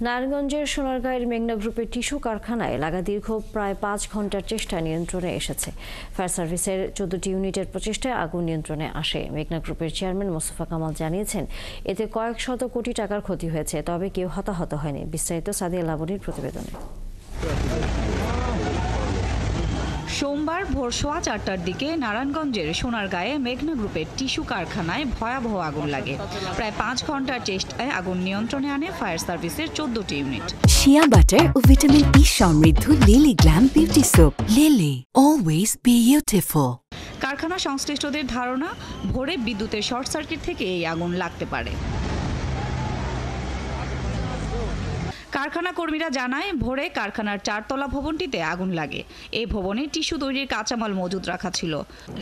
নারায়ণগঞ্জের সোনারগাঁয়ের মেঘনা গ্রুপের টিস্যু কারখানায় লাগা দীর্ঘ প্রায় ৫ ঘন্টার চেষ্টা নিয়ন্ত্রণে এসেছে। ফায়ার সার্ভিসের ১৪টি ইউনিটের প্রচেষ্টায় আগুন নিয়ন্ত্রণে আসে। মেঘনা গ্রুপের চেয়ারম্যান মোস্তফা কামাল জানিয়েছেন, এতে কয়েক শত কোটি টাকার ক্ষতি হয়েছে, তবে কেউ হতাহত হয়নি। বিস্তারিত সাদিয়া লাবনীর প্রতিবেদনে। সোমবার ভোর 4:15টার দিকে নারায়ণগঞ্জের সোনারগাঁয়ে মেঘনা গ্রুপের টিস্যু কারখানায় ভয়াবহ আগুন লাগে। প্রায় ৫ ঘন্টার চেষ্টায় আগুন নিয়ন্ত্রণে আনে ফায়ার সার্ভিসের ১৪টি ইউনিট। শিয়া বাটার ও ভিটামিন ই সমৃদ্ধ lily glam beauty soap. Lily, always beautiful. কারখানা সংশ্লিষ্টদের ধারণা, ভোরে বিদ্যুতের শর্ট সার্কিট থেকে এই আগুন লাগতে পারে। কারখানা কর্মীরা জানায়, ভোরে কারখানার 4তলা ভবনটিতে আগুন লাগে। এই ভবনে টিস্যু তৈরির কাঁচামাল মজুদ রাখা ছিল।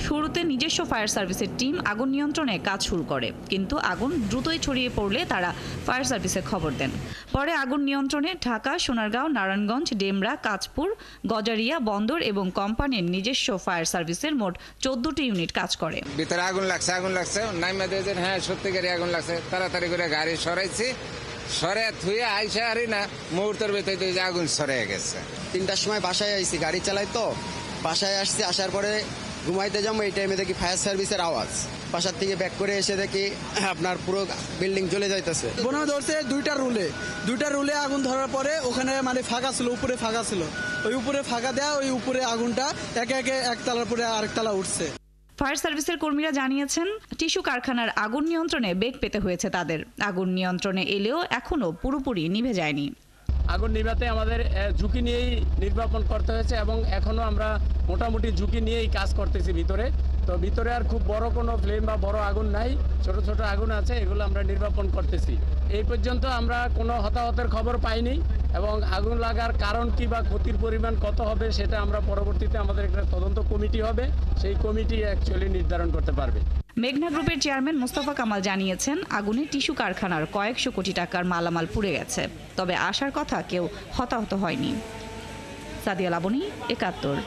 শুরুতে নিজস্ব ফায়ার সার্ভিসের টিম আগুন নিয়ন্ত্রণে কাজ শুরু করে, কিন্তু আগুন দ্রুতই ছড়িয়ে পড়লে তারা ফায়ার সার্ভিসে খবর দেন। পরে আগুন নিয়ন্ত্রণে ঢাকা, সোনারগাঁও, নারায়ণগঞ্জ, ডেমরা, কাঁচপুর, গজারিয়া, বন্দর এবং কোম্পানির নিজস্ব ফায়ার সার্ভিসের মোট ১৪টি ইউনিট কাজ করে। ভিতরে আগুন লাগছে নাইমা দিয়েছেন, হ্যাঁ সত্যিকারই আগুন লাগছে। তাড়াতাড়ি করে গাড়ি সরাইছি, সরে থুয়ে আইসা আরি না মুহূর্তের ভিতরে আগুন সরে গেছে। ৩টার সময় বাসায় আইছি, গাড়ি চালাই তো বাসায় আসছি। আসার পরে ঘুমাইতে যাবো, এই টাইমে দেখি ফায়ার সার্ভিসের আওয়াজ। বাসার থেকে ব্যাক করে এসে দেখি আপনার পুরো বিল্ডিং জ্বলে যাইতেছে। বোনা ধরছে দুইটা রুলে আগুন ধরার পরে ওখানে মানে ফাঁকা ছিল, উপরে ফাঁকা ছিল। ওই উপরে ফাঁকা দেয়া, ওই উপরে আগুনটা একে একে একতলার পরে আরেকতলা উঠছে। ফায়ার সার্ভিসের কর্মীরা জানিয়েছেন, টিস্যু কারখানার আগুন নিয়ন্ত্রণে বেগ পেতে হয়েছে তাদের। আগুন নিয়ন্ত্রণে এলেও এখনো পুরোপুরি নিভে যায়নি। আগুন নিভাতে আমাদের ঝুঁকি নিয়েই নির্বাপন করতে হয়েছে এবং এখনো আমরা মোটামুটি ঝুঁকি নিয়েই কাজ করতেছি ভিতরে। তো ভিতরে আর খুব বড় কোনো ফ্লেম বা বড় আগুন নাই, ছোট ছোট আগুন আছে, এগুলো আমরা নির্বাপন করতেছি। এই পর্যন্ত আমরা কোনো হতাহতের খবর পাইনি এবং আগুন লাগার কারণ কি বা ক্ষতির পরিমাণ কত হবে সেটা আমরা পরবর্তীতে আমাদের একটা তদন্ত কমিটি হবে, সেই কমিটি অ্যাকচুয়ালি নির্ধারণ করতে পারবে। মেঘনা গ্রুপের চেয়ারম্যান মোস্তফা কামাল জানিয়েছেন, আগুনে টিস্যু কারখানার কয়েকশো কোটি টাকার মালামাল পুড়ে গেছে, তবে আসার কথা কেউ হতাহত হয়নি। সাদিয়া লাবনী, ৭১।